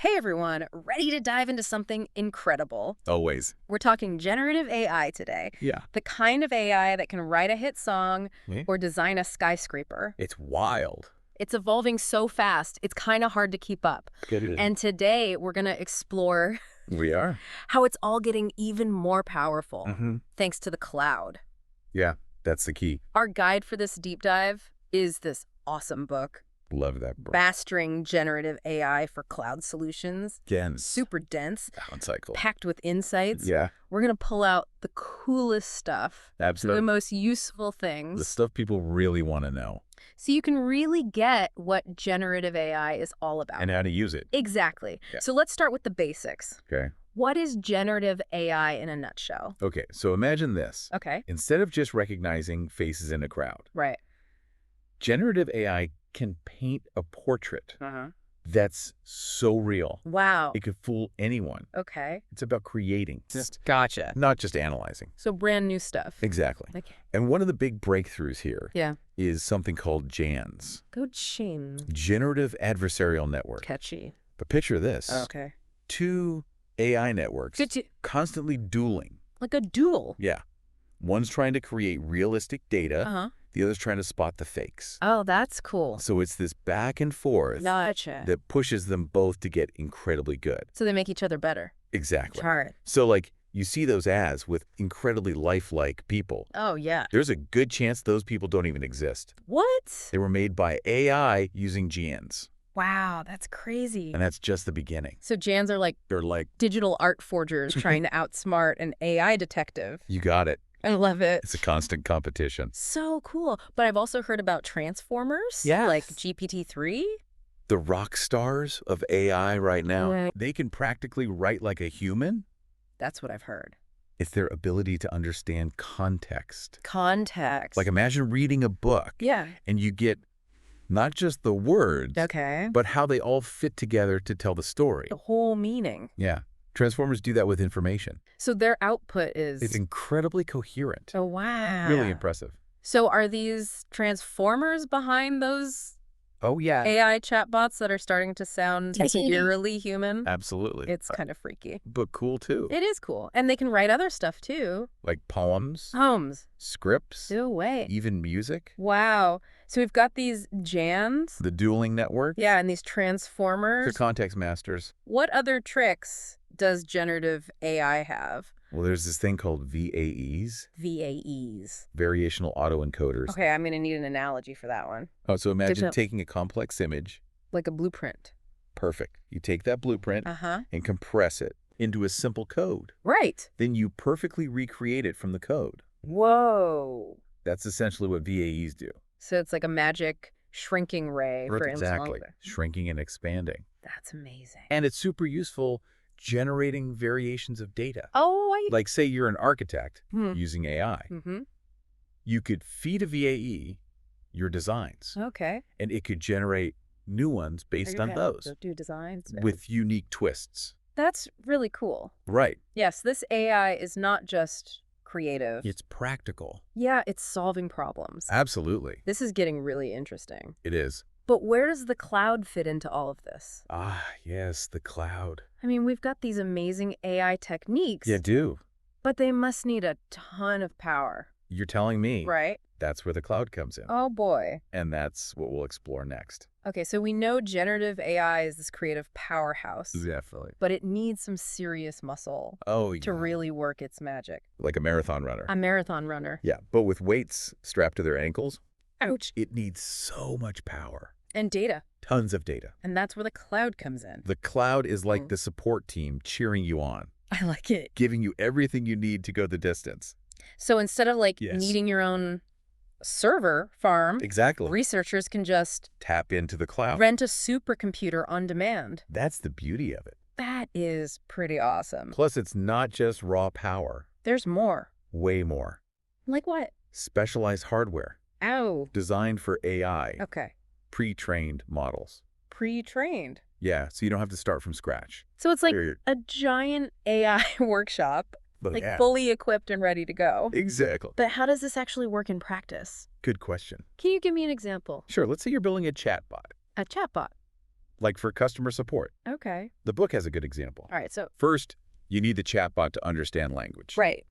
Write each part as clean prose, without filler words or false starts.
Hey everyone, ready to dive into something incredible? Always. We're talking generative AI today. Yeah. The kind of AI that can write a hit song Yeah. or design a skyscraper. It's wild. It's evolving so fast, it's kind of hard to keep up. And today we're going to explore We are. how it's all getting even more powerful Mm-hmm. thanks to the cloud. Yeah, that's the key. Our guide for this deep dive is this awesome book, Love that, bro. Mastering Generative AI for Cloud Solutions. GANs. Super dense, Down cycle. packed with insights. Yeah, We're going to pull out the coolest stuff, the absolutely. most useful The things, stuff people really want to know so you can really get what generative AI is all about. and how to use it. Exactly. Yeah. So let's start with the basics. Okay. What is generative AI in a nutshell? Okay, so imagine this. Okay. Instead of just recognizing faces in a crowd, Right. generative AI can paint a portrait Uh-huh. that's so real. Wow. It could fool anyone. Okay. It's about creating, Gotcha. not just analyzing. So brand new stuff. Exactly. Okay. And one of the big breakthroughs here Yeah. is something called GANs, Go chin. Generative Adversarial Network. Catchy. But picture this. Okay. Two AI networks Good to, constantly dueling. like a duel. Yeah. One's trying to create realistic data. Uh-huh. The other's trying to spot the fakes. Oh, that's cool. So it's this back and forth Gotcha. that pushes them both to get incredibly good. So they make each other better. Exactly. Chart. So like you see those ads with incredibly lifelike people. Oh, yeah. There's a good chance those people don't even exist. What? They were made by AI using GANs. Wow, that's crazy. And that's just the beginning. So GANs are like They're like, digital art forgers trying to outsmart an AI detective. you got it. I love it. It's a constant competition. So cool. But I've also heard about transformers. Yes. Like GPT-3. The rock stars of AI right now, Right. they can practically write like a human. That's what I've heard. It's their ability to understand context. Context. Like imagine reading a book Yeah. and you get not just the words, Okay. but how they all fit together to tell the story. The whole meaning. Yeah. Transformers do that with information. So their output is... It's incredibly coherent. Oh, wow. Really impressive. So are these transformers behind those Oh, yeah. AI chatbots that are starting to sound eerily human? Absolutely. It's kind of freaky. But cool, too. It is cool. And they can write other stuff, too. Like poems, Poems. scripts, No way. even music. Wow. So we've got these GANs. The dueling network. Yeah, and these They're transformers. context masters. What other tricks does generative AI have? Well, there's this thing called VAEs, VAEs. variational autoencoders. Okay, I'm going to need an analogy for that one. Oh, so imagine Digital- taking a complex image. Like a blueprint. Perfect. You take that blueprint Uh-huh. and compress it into a simple code. Right. Then you perfectly recreate it from the code. Whoa. That's essentially what VAEs do. So it's like a magic shrinking ray for Exactly. instance. Shrinking and expanding. That's amazing. And it's super useful generating variations of data. Oh, Like say you're an architect Hmm. using AI. Mm-hmm. You could feed a VAE your designs, Okay. and it could generate new ones based on those So do designs. with unique twists. That's really cool. Right. Yes, this AI is not just creative. It's practical. Yeah, it's solving problems. Absolutely. This is getting really interesting. It is. But where does the cloud fit into all of this? Ah, yes, the cloud. I mean, we've got these amazing AI techniques, Yeah, do. but they must need a ton of power, You're telling me right? that's where the cloud comes in. Oh, boy. And that's what we'll explore next. Okay, so we know generative AI is this creative powerhouse, Definitely. but it needs some serious muscle Oh, yeah. to really work its magic. Like a marathon runner. A marathon runner. Yeah, but with weights strapped to their ankles, Ouch. it needs so much power. And data. Tons of data. And that's where the cloud comes in. The cloud is like Mm. the support team cheering you on, I like it. giving you everything you need to go the distance. So instead of like Yes. needing your own server farm, Exactly. researchers can just Tap into the cloud. rent a supercomputer on demand. That's the beauty of it. That is pretty awesome. Plus, it's not just raw power. There's more. Way more. Like what? Specialized hardware Ow. designed for AI, Okay. pre-trained models. Pre-trained. Yeah, so you don't have to start from scratch. So it's like Period. a giant AI workshop, But like yeah, fully equipped and ready to go. exactly. But how does this actually work in practice? Good question. Can you give me an example? Sure, let's say you're building a chatbot. A chatbot. like for customer support. Okay. The book has a good example. All right, so... First, you need the chatbot to understand language. Right.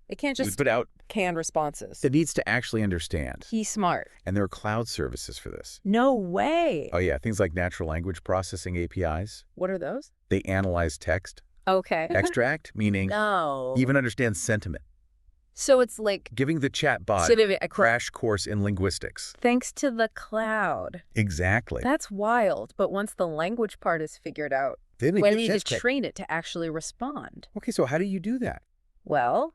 It can't We just put out canned responses. it needs to actually understand. He's smart. And there are cloud services for this. No way. Oh, yeah. Things like natural language processing APIs. What are those? They analyze text. Okay. Extract, meaning No. even understand sentiment. So it's like... Giving the chatbot So a crash course in linguistics. Thanks to the cloud. Exactly. That's wild. But once the language part is figured out, Then we need to train it to actually respond. Okay, so how do you do that? Well,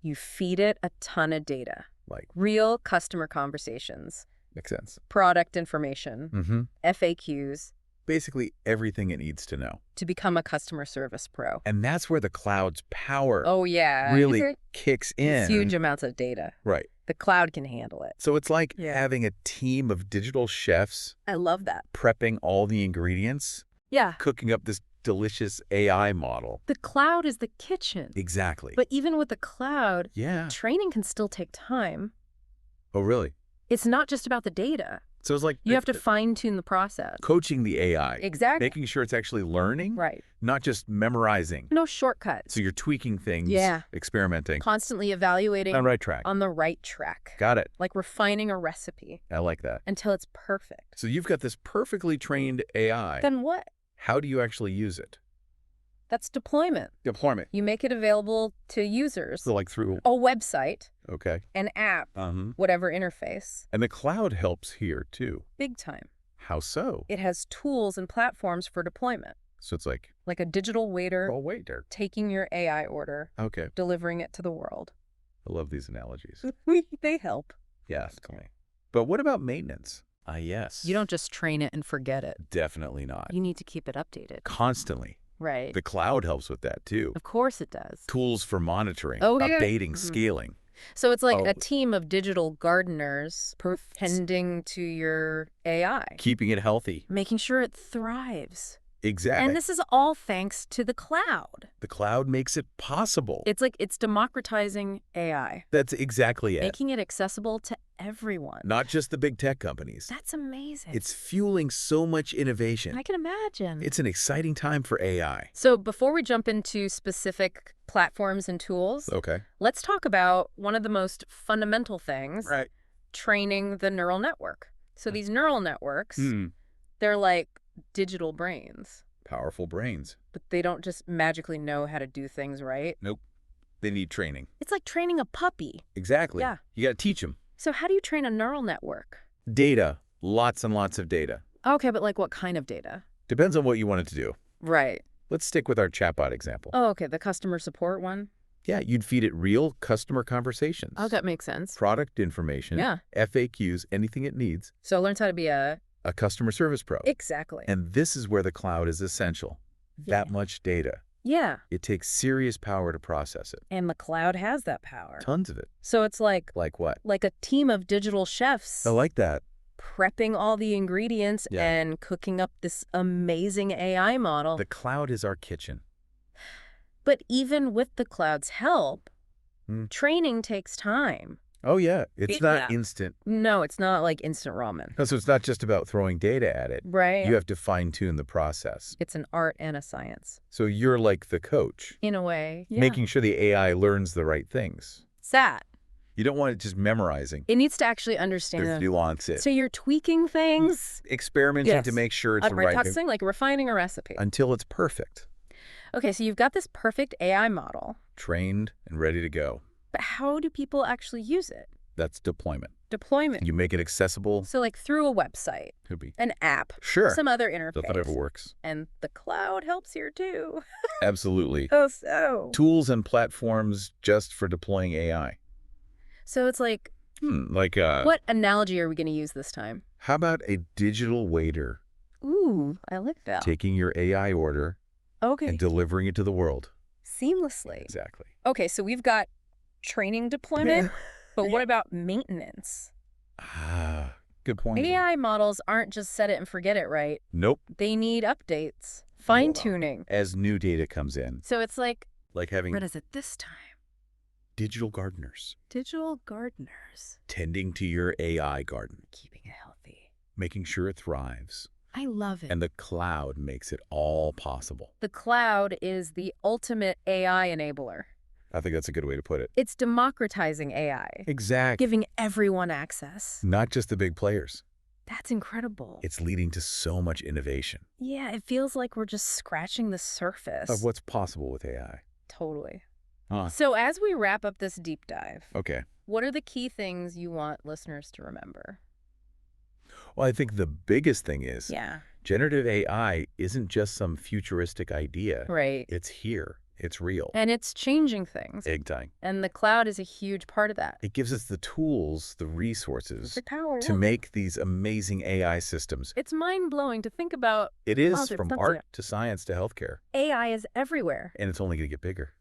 you feed it a ton of data. Like, Real customer conversations, makes sense. product information, FAQs, Basically everything it needs to know. to become a customer service pro. And that's where the cloud's power Oh, yeah. really kicks in. It's huge amounts of data. Right. The cloud can handle it. So it's like Yeah. having a team of digital chefs I love that. prepping all the ingredients, Yeah. cooking up this delicious AI model. The cloud is the kitchen. Exactly. But even with the cloud, yeah. training can still take time. Oh, really? It's not just about the data. So it's like You have to fine-tune the process. coaching the AI. Exactly. Making sure it's actually learning, Right. not just memorizing. No shortcuts. So you're tweaking things, Yeah. experimenting. Constantly evaluating On the right track. on the right track. Got it. Like refining a recipe I like that. until it's perfect. So you've got this perfectly trained AI. Then what? How do you actually use it? That's deployment. Deployment. You make it available to users. So like through, A website, okay. an app, Uh-huh. whatever interface. And the cloud helps here too. Big time. How so? It has tools and platforms for deployment. So it's like, Like a digital waiter oh, wait there. taking your AI order, Okay. delivering it to the world. I love these analogies. They help. Yes. Definitely. But what about maintenance? Yes. You don't just train it and forget it. Definitely not. You need to keep it updated. Constantly. Right. The cloud helps with that too. Of course it does. Tools for monitoring, Oh, yeah. updating, scaling. So it's like Oh. a team of digital gardeners tending to your AI, Keeping it healthy. making sure it thrives. Exactly. And this is all thanks to the cloud. The cloud makes it possible. It's like it's democratizing AI, That's exactly it. making it accessible to everyone. Not just the big tech companies. That's amazing. It's fueling so much innovation. I can imagine. It's an exciting time for AI. So before we jump into specific platforms and tools, Okay. let's talk about one of the most fundamental things, Right. training the neural network. So these neural networks, they're like digital brains, Powerful brains. but they don't just magically know how to do things right. Nope. They need training. It's like training a puppy. Exactly. Yeah. You got to teach them. So how do you train a neural network? Data. Lots and lots of data. Okay, but like what kind of data? Depends on what you want it to do. Right. Let's stick with our chatbot example. Oh, okay, the customer support one. Yeah, you'd feed it real customer conversations. Oh, that makes sense. Product information. Yeah. FAQs, anything it needs. So it learns how to be a... A customer service pro. Exactly. And this is where the cloud is essential. That much data. Yeah. It takes serious power to process it. And the cloud has that power. Tons of it. So it's like Like what? a team of digital chefs I like that. prepping all the ingredients Yeah. and cooking up this amazing AI model. The cloud is our kitchen. But even with the cloud's help, Hmm. training takes time. Oh, yeah. It's not Yeah. instant. No, it's not like instant ramen. So it's not just about throwing data at it. Right. You have to fine-tune the process. It's an art and a science. So you're like the coach, In a way. Yeah. making sure the AI learns the right things. Sad. You don't want it just memorizing. It needs to actually There's understand. nuances. So you're tweaking things. Experimenting Yes. to make sure it's the right thing Processing, like refining a recipe. until it's perfect, Okay, so you've got this perfect AI model. trained and ready to go. But how do people actually use it? That's deployment. Deployment. You make it accessible. So like through a website, Could be. an app, Sure. some other interface. If that ever works. And the cloud helps here too. Absolutely. Oh, so. Tools and platforms just for deploying AI. So it's like, Like, what analogy are we going to use this time? how about a digital waiter Ooh, I like that. taking your AI order Okay. and delivering it to the world? Seamlessly. Exactly. Okay, so we've got training deployment, but what about maintenance? Ah, good point. AI models aren't just set it and forget it, right? Nope. They need updates, fine-tuning. As new data comes in, So it's like, like having what is it this time? digital gardeners Digital gardeners. tending to your AI garden, Keeping it healthy. making sure it thrives. I love it. And the cloud makes it all possible. The cloud is the ultimate AI enabler. I think that's a good way to put it. It's democratizing AI. Exactly. Giving everyone access. Not just the big players. That's incredible. It's leading to so much innovation. Yeah, it feels like we're just scratching the surface. Of what's possible with AI. Totally. Huh. So as we wrap up this deep dive, Okay. what are the key things you want listeners to remember? Well, I think the biggest thing is generative AI isn't just some futuristic idea. Right. It's here. It's real. And it's changing things. Big time. And the cloud is a huge part of that. It gives us the tools, the resources The power, to make these amazing AI systems. It's mind-blowing to think about. It is from art to science to healthcare. AI is everywhere. And it's only going to get bigger.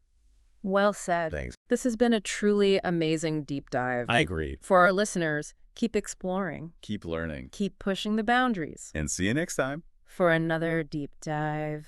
Well said. Thanks. This has been a truly amazing deep dive. I agree. For our listeners, keep exploring. Keep learning. Keep pushing the boundaries. And see you next time. For another deep dive.